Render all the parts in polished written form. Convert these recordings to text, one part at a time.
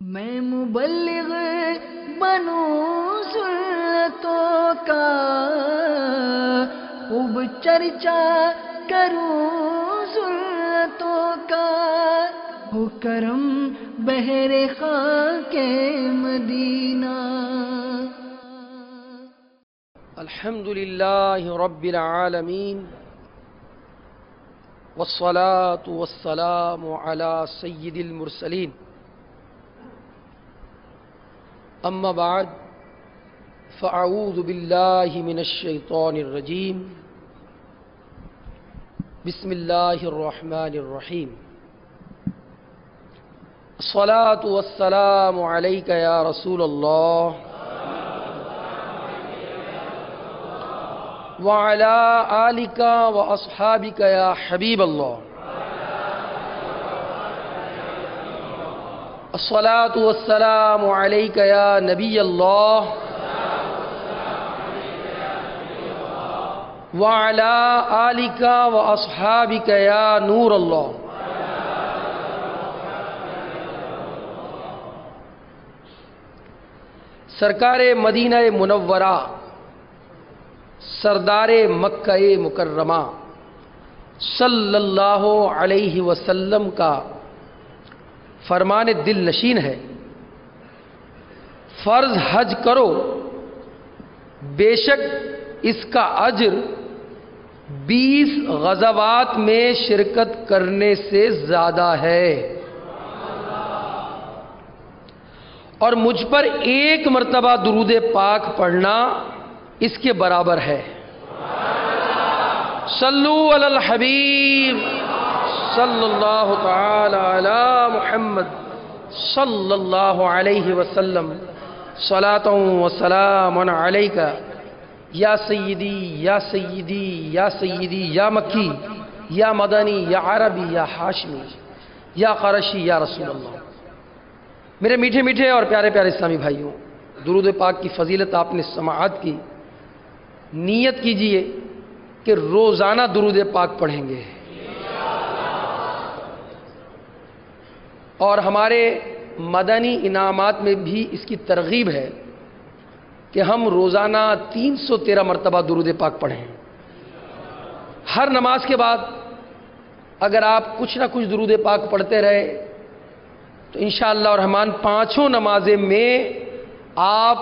میں مبلغ بنوں سنتوں کا، خوب چرچا کروں سنتوں کا، ہو کرم بہر خاک مدینہ۔ الحمد للہ رب العالمین، والصلاة والسلام علی سید المرسلین، اما بعد فاعوذ باللہ من الشیطان الرجیم، بسم اللہ الرحمن الرحیم۔ الصلاة والسلام علیک یا رسول اللہ وعلى آلك وأصحابك يا حبيب الله۔ الصلاة والسلام عليك يا نبي الله وعلى آلك وأصحابك يا نور الله۔ سرکار مدینہ منورہ، سردار مکہ مکرمہ صلی اللہ علیہ وسلم کا فرمان دل نشین ہے، فرض حج کرو، بے شک اس کا اجر 20 غزوات میں شرکت کرنے سے زیادہ ہے، اور مجھ پر ایک مرتبہ درود پاک پڑھنا اس کے برابر ہے۔ صلو علی الحبیب صلی اللہ تعالی علی محمد صلی اللہ علیہ وسلم، صلاۃ و سلام علیک یا سیدی یا سیدی یا سیدی، یا مکی یا مدنی یا عربی یا ہاشمی یا قرشی یا رسول اللہ۔ میرے میٹھے میٹھے اور پیارے پیارے اسلامی بھائیوں، درود پاک کی فضیلت آپ نے سماعت کی، نیت کیجئے کہ روزانہ درود پاک پڑھیں گے، اور ہمارے مدنی انعامات میں بھی اس کی ترغیب ہے کہ ہم روزانہ 313 مرتبہ درود پاک پڑھیں۔ ہر نماز کے بعد اگر آپ کچھ نہ کچھ درود پاک پڑھتے رہے تو انشاءاللہ الرحمن 5 نمازیں میں آپ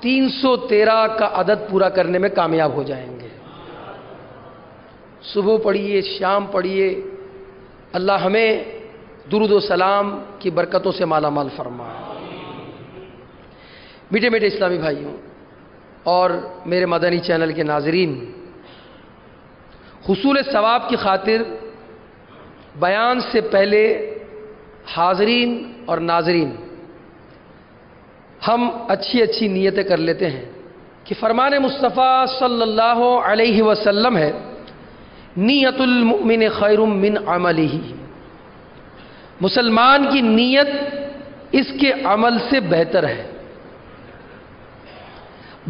313 کا عدد پورا کرنے میں کامیاب ہو جائیں گے۔ صبح پڑھیے، شام پڑھیے، اللہ ہمیں درود و سلام کی برکتوں سے مالا مال فرمائے۔ میٹھے میٹھے اسلامی بھائیوں اور میرے مدنی چینل کے ناظرین، حصول ثواب کی خاطر بیان سے پہلے حاضرین اور ناظرین ہم اچھی نیتیں کر لیتے ہیں کہ فرمان مصطفیٰ صلی اللہ علیہ وسلم ہے، نیت المؤمن خیر من عملہ، مسلمان کی نیت اس کے عمل سے بہتر ہے۔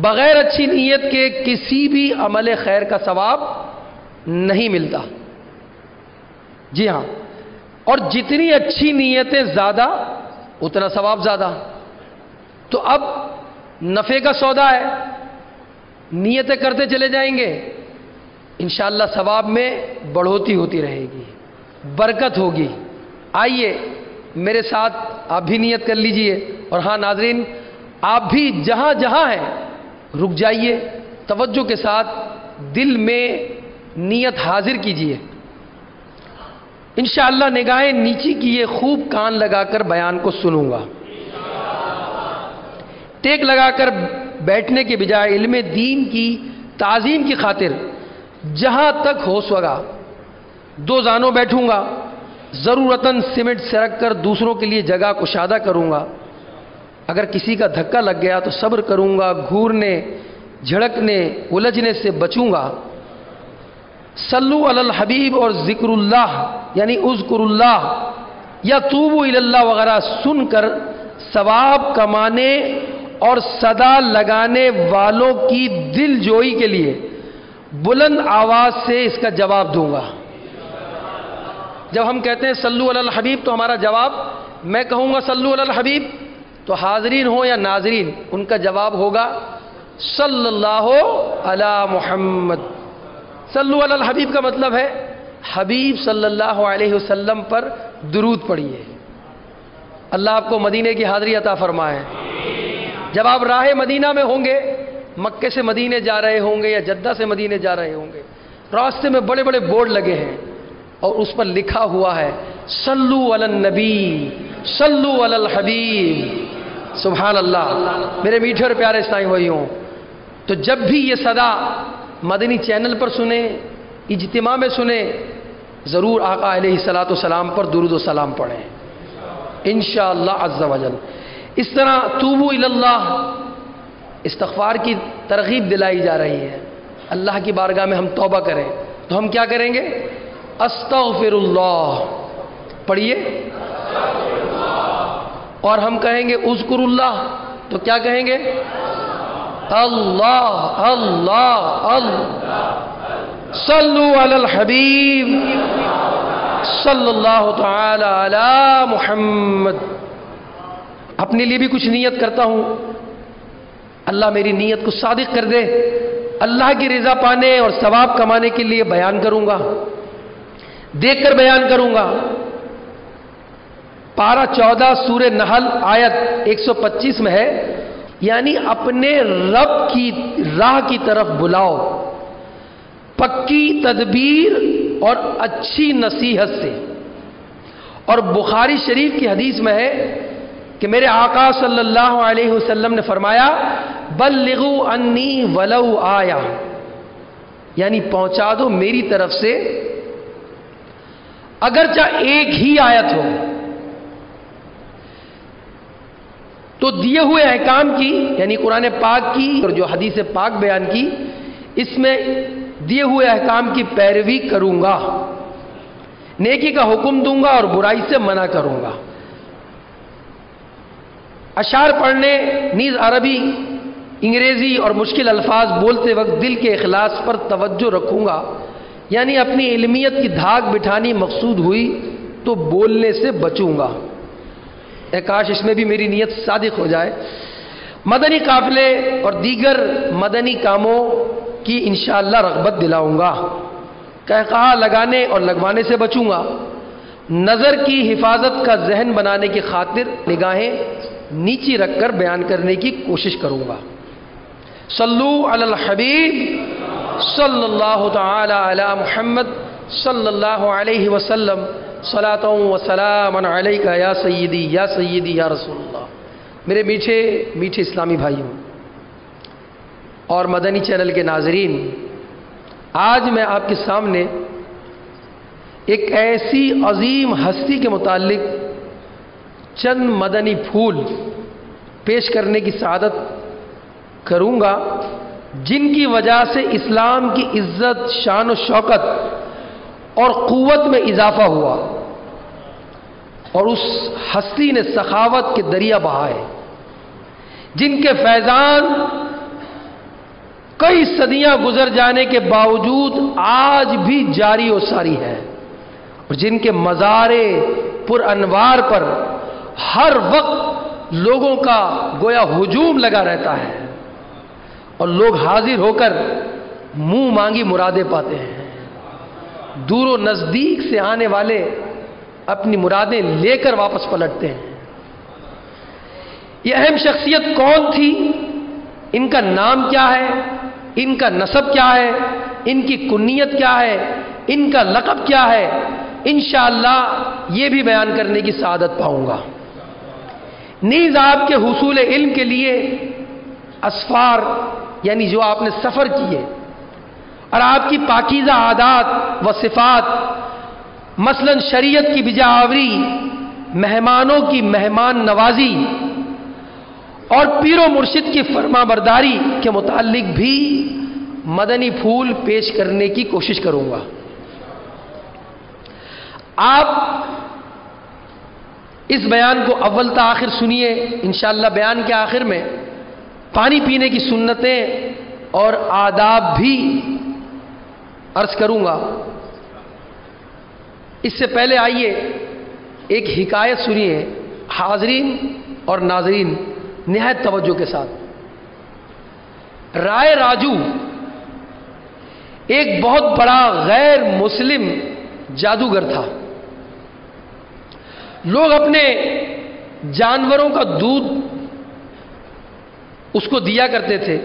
بغیر اچھی نیت کے کسی بھی عمل خیر کا ثواب نہیں ملتا۔ جی ہاں، اور جتنی اچھی نیتیں زیادہ اتنا ثواب زیادہ۔ تو اب نفع کا سودا ہے، نیتیں کرتے چلے جائیں گے، انشاءاللہ ثواب میں بڑھوتی ہوتی رہے گی، برکت ہوگی۔ آئیے میرے ساتھ آپ بھی نیت کر لیجئے، اور ہاں ناظرین آپ بھی جہاں جہاں ہیں رک جائیے، توجہ کے ساتھ دل میں نیت حاضر کیجئے۔ انشاءاللہ نگاہیں نیچی کیے، خوب کان لگا کر بیان کو سنوں گا۔ ٹیک لگا کر بیٹھنے کے بجائے علم دین کی تعظیم کی خاطر جہاں تک ہو سکا 2 زانوں بیٹھوں گا، ضرورتاً سمٹ سے رکھ کر دوسروں کے لیے جگہ کشادہ کروں گا۔ اگر کسی کا دھکا لگ گیا تو صبر کروں گا، گھورنے، جھڑکنے، الجھنے سے بچوں گا۔ صلو علی الحبیب اور ذکر اللہ یعنی اذکر اللہ یا توبوا الی اللہ وغیرہ سن کر ثواب کمانے اور صدا لگانے والوں کی دل جوئی کے لیے بلند آواز سے اس کا جواب دوں گا۔ جب ہم کہتے ہیں صلو علی الحبیب تو ہمارا جواب، میں کہوں گا صلو علی الحبیب، تو حاضرین ہوں یا ناظرین، ان کا جواب ہوگا صلی اللہ علی محمد۔ صلو علی الحبیب کا مطلب ہے حبیب صلی اللہ علیہ وسلم پر درود پڑھیے۔ اللہ آپ کو مدینے کی حاضری عطا فرمائے۔ جب آپ راہ مدینہ میں ہوں گے، مکے سے مدینے جا رہے ہوں گے یا جدہ سے مدینے جا رہے ہوں گے، راستے میں بڑے بڑے بورڈ لگے ہیں اور اس پر لکھا ہوا ہے صلو علی النبی، صلو علی الحبیب۔ سبحان اللہ۔ میرے میٹھے اور پیارے اسلامی بھائیوں، تو جب بھی یہ صدا مدنی چینل پر سنیں، اجتماع میں سنیں، ضرور آقا علیہ الصلوۃ والسلام پر درود و سلام پڑھیں انشاءاللہ عز و جل۔ اس طرح توبوا الی اللہ، استغفار کی ترغیب دلائی جا رہی ہے۔ اللہ کی بارگاہ میں ہم توبہ کریں تو ہم کیا کریں گے؟ استغفر اللہ پڑھیے، اور ہم کہیں گے اذکر اللہ تو کیا کہیں گے؟ اللہ اللہ اللہ۔ صلو علی الحبیب صلی اللہ تعالی علی محمد۔ اپنے لیے بھی کچھ نیت کرتا ہوں، اللہ میری نیت کو صادق کر دے۔ اللہ کی رضا پانے اور ثواب کمانے کے لیے بیان کروں گا، دیکھ کر بیان کروں گا۔ پارہ 14 سورہ نحل آیت 125 میں ہے، یعنی اپنے رب کی راہ کی طرف بلاؤ پکی تدبیر اور اچھی نصیحت سے۔ اور بخاری شریف کی حدیث میں ہے کہ میرے آقا صلی اللہ علیہ وسلم نے فرمایا بلغوا انی ولو آیا، یعنی پہنچا دو میری طرف سے اگرچہ ایک ہی آیت ہو۔ تو دیے ہوئے احکام کی، یعنی قرآن پاک کی اور جو حدیث پاک بیان کی، اس میں دیے ہوئے احکام کی پیروی کروں گا، نیکی کا حکم دوں گا اور برائی سے منع کروں گا۔ اشعار پڑھنے نیز عربی، انگریزی اور مشکل الفاظ بولتے وقت دل کے اخلاص پر توجہ رکھوں گا، یعنی اپنی علمیت کی دھاک بٹھانی مقصود ہوئی تو بولنے سے بچوں گا۔ اے کاش اس میں بھی میری نیت صادق ہو جائے۔ مدنی قافلے اور دیگر مدنی کاموں کی انشاءاللہ رغبت دلاؤں گا، کہا لگانے اور لگوانے سے بچوں گا۔ نظر کی حفاظت کا ذہن بنانے کی خاطر نگاہیں نیچی رکھ کر بیان کرنے کی کوشش کروں گا۔ صلو علی الحبیب صلی اللہ تعالی علی محمد صلی اللہ علیہ وسلم، صلاۃ و سلام علیک یا سیدی یا سیدی یا رسول اللہ۔ میرے میٹھے میٹھے اسلامی بھائیوں اور مدنی چینل کے ناظرین، آج میں آپ کے سامنے ایک ایسی عظیم ہستی کے متعلق چند مدنی پھول پیش کرنے کی سعادت کروں گا، جن کی وجہ سے اسلام کی عزت، شان و شوکت اور قوت میں اضافہ ہوا، اور اس ہستی نے سخاوت کے دریا بہائے، جن کے فیضان کئی صدیاں گزر جانے کے باوجود آج بھی جاری و ساری ہے، اور جن کے مزارے پر انوار پر ہر وقت لوگوں کا گویا ہجوم لگا رہتا ہے، اور لوگ حاضر ہو کر منہ مانگی مرادیں پاتے ہیں۔ دور و نزدیک سے آنے والے اپنی مرادیں لے کر واپس پلٹتے ہیں۔ یہ اہم شخصیت کون تھی؟ ان کا نام کیا ہے؟ ان کا نسب کیا ہے؟ ان کی کنیت کیا ہے؟ ان کا لقب کیا ہے؟ انشاءاللہ یہ بھی بیان کرنے کی سعادت پاؤں گا۔ نیز آپ کے حصول علم کے لیے اسفار، یعنی جو آپ نے سفر کیے، اور آپ کی پاکیزہ عادات و صفات، مثلا شریعت کی بجاوری، مہمانوں کی مہمان نوازی اور پیر و مرشد کی فرما برداری کے متعلق بھی مدنی پھول پیش کرنے کی کوشش کروں گا۔ آپ اس بیان کو اول تا آخر سنیے۔ انشاءاللہ بیان کے آخر میں پانی پینے کی سنتیں اور آداب بھی عرض کروں گا۔ اس سے پہلے آئیے ایک حکایت سنیے۔ حاضرین، اور ناظرین نہایت توجہ کے ساتھ، رائے راجو ایک بہت بڑا غیر مسلم جادوگر تھا۔ لوگ اپنے جانوروں کا دودھ اس کو دیا کرتے تھے،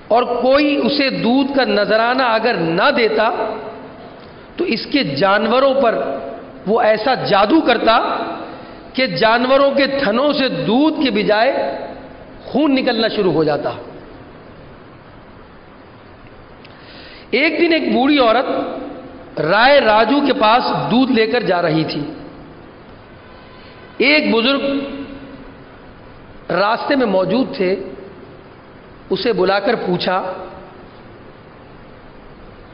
اور کوئی اسے دودھ کا نذرانہ اگر نہ دیتا تو اس کے جانوروں پر وہ ایسا جادو کرتا کہ جانوروں کے تھنوں سے دودھ کے بجائے خون نکلنا شروع ہو جاتا۔ ایک دن ایک بوڑھی عورت رائے راجو کے پاس دودھ لے کر جا رہی تھی۔ ایک بزرگ راستے میں موجود تھے، اسے بلا کر پوچھا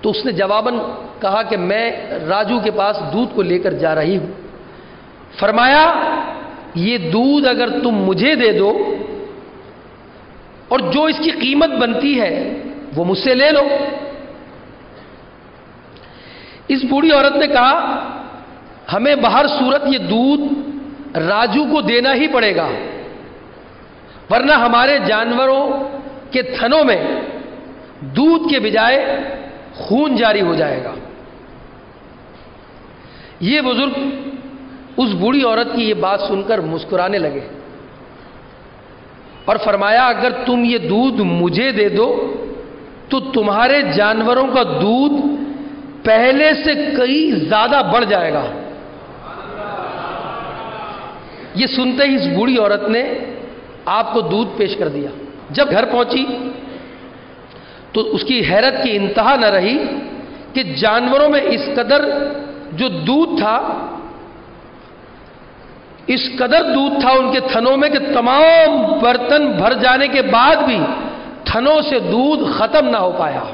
تو اس نے جواباً کہا کہ میں راجو کے پاس دودھ کو لے کر جا رہی ہوں۔ فرمایا یہ دودھ اگر تم مجھے دے دو اور جو اس کی قیمت بنتی ہے وہ مجھ سے لے لو۔ اس بوڑھی عورت نے کہا ہمیں بہر صورت یہ دودھ راجو کو دینا ہی پڑے گا، ورنہ ہمارے جانوروں کے تھنوں میں دودھ کے بجائے خون جاری ہو جائے گا۔ یہ بزرگ اس بوڑھی عورت کی یہ بات سن کر مسکرانے لگے اور فرمایا اگر تم یہ دودھ مجھے دے دو تو تمہارے جانوروں کا دودھ پہلے سے کئی زیادہ بڑھ جائے گا۔ یہ سنتے ہی اس بوڑھی عورت نے آپ کو دودھ پیش کر دیا۔ جب گھر پہنچی تو اس کی حیرت کی انتہا نہ رہی کہ جانوروں میں اس قدر جو دودھ تھا، اس قدر دودھ تھا ان کے تھنوں میں کہ تمام برتن بھر جانے کے بعد بھی تھنوں سے دودھ ختم نہ ہو پایا۔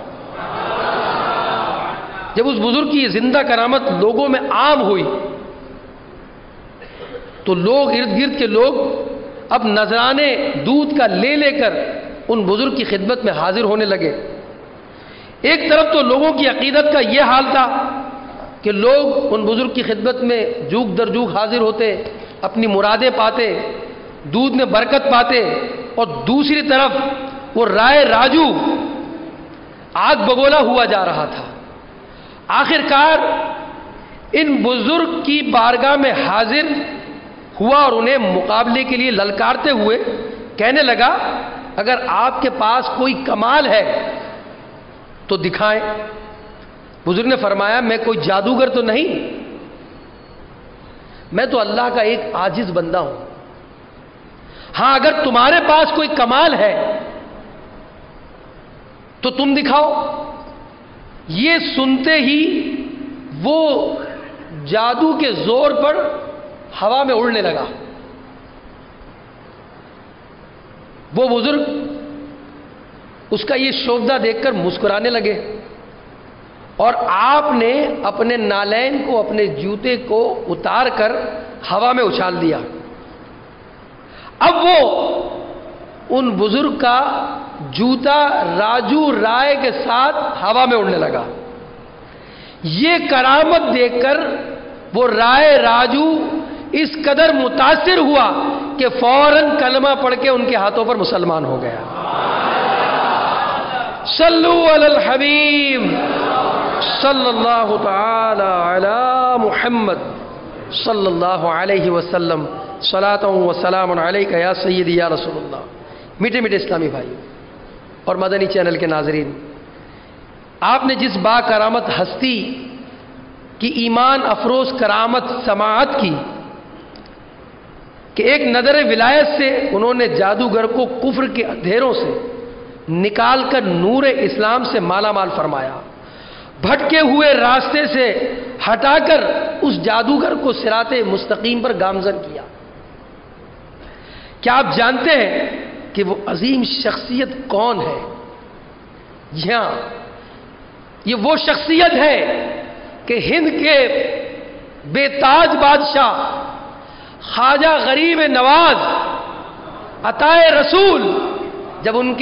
جب اس بزرگ کی یہ زندہ کرامت لوگوں میں عام ہوئی تو لوگ ارد گرد کے لوگ اب نذرانے دودھ کا لے لے کر ان بزرگ کی خدمت میں حاضر ہونے لگے۔ ایک طرف تو لوگوں کی عقیدت کا یہ حال تھا کہ لوگ ان بزرگ کی خدمت میں جوگ در جوگ حاضر ہوتے، اپنی مرادیں پاتے، دودھ میں برکت پاتے، اور دوسری طرف وہ رائے راجو آگ بگولا ہوا جا رہا تھا۔ آخرکار ان بزرگ کی بارگاہ میں حاضر ہوا اور انہیں مقابلے کے لیے للکارتے ہوئے کہنے لگا اگر آپ کے پاس کوئی کمال ہے تو دکھائیں۔ بزرگ نے فرمایا میں کوئی جادوگر تو نہیں، میں تو اللہ کا ایک عاجز بندہ ہوں۔ ہاں اگر تمہارے پاس کوئی کمال ہے تو تم دکھاؤ۔ یہ سنتے ہی وہ جادو کے زور پر ہوا میں اڑنے لگا۔ وہ بزرگ اس کا یہ شوبدہ دیکھ کر مسکرانے لگے اور آپ نے اپنے نالین کو، اپنے جوتے کو اتار کر ہوا میں اچھال دیا۔ اب وہ ان بزرگ کا جوتا راجو رائے کے ساتھ ہوا میں اڑنے لگا۔ یہ کرامت دیکھ کر وہ رائے راجو اس قدر متاثر ہوا کہ فوراً کلمہ پڑھ کے ان کے ہاتھوں پر مسلمان ہو گیا۔ صلو علی الحبیب صلی اللہ تعالی علی محمد صلی اللہ علیہ وسلم، صلاۃ و سلام علیک یا سیدی یا رسول اللہ۔ میٹھے میٹھے اسلامی بھائی اور مدنی چینل کے ناظرین، آپ نے جس با کرامت ہستی کی ایمان افروز کرامت سماعت کی کہ ایک نظر ولایت سے انہوں نے جادوگر کو کفر کے اندھیروں سے نکال کر نور اسلام سے مالا مال فرمایا، بھٹکے ہوئے راستے سے ہٹا کر اس جادوگر کو صراط مستقیم پر گامزن کیا۔ کیا آپ جانتے ہیں کہ وہ عظیم شخصیت کون ہے؟ جی ہاں، یہ وہ شخصیت ہے کہ ہند کے بے تاج بادشاہ خواجہ غریب نواز عطائے رسول جب ان کے